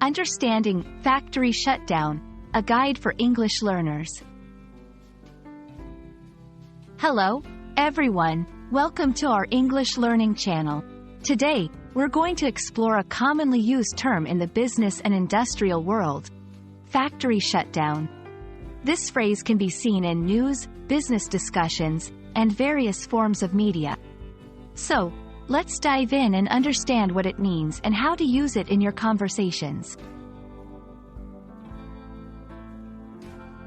Understanding Factory Shutdown, a guide for English learners. Hello, everyone. Welcome to our English learning channel. Today, we're going to explore a commonly used term in the business and industrial world: factory shutdown. This phrase can be seen in news, business discussions, and various forms of media. So, let's dive in and understand what it means and how to use it in your conversations.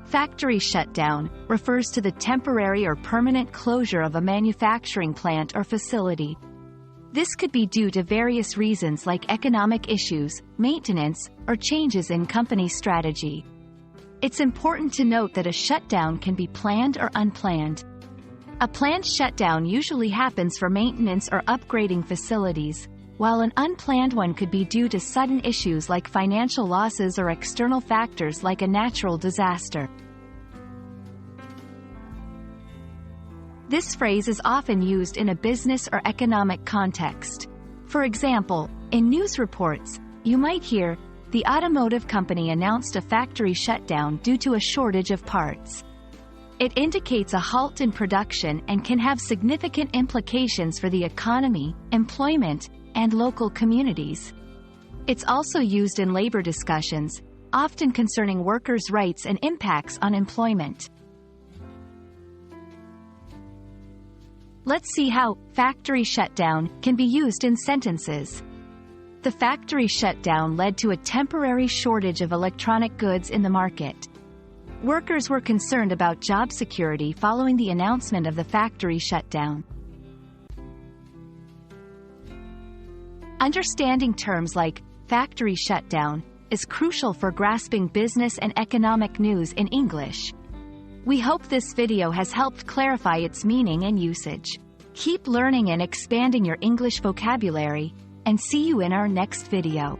Factory shutdown refers to the temporary or permanent closure of a manufacturing plant or facility. This could be due to various reasons like economic issues, maintenance, or changes in company strategy. It's important to note that a shutdown can be planned or unplanned. A planned shutdown usually happens for maintenance or upgrading facilities, while an unplanned one could be due to sudden issues like financial losses or external factors like a natural disaster. This phrase is often used in a business or economic context. For example, in news reports, you might hear, "The automotive company announced a factory shutdown due to a shortage of parts." It indicates a halt in production and can have significant implications for the economy, employment, and local communities. It's also used in labor discussions, often concerning workers' rights and impacts on employment. Let's see how factory shutdown can be used in sentences. The factory shutdown led to a temporary shortage of electronic goods in the market. Workers were concerned about job security following the announcement of the factory shutdown. Understanding terms like factory shutdown is crucial for grasping business and economic news in English. We hope this video has helped clarify its meaning and usage. Keep learning and expanding your English vocabulary, and see you in our next video.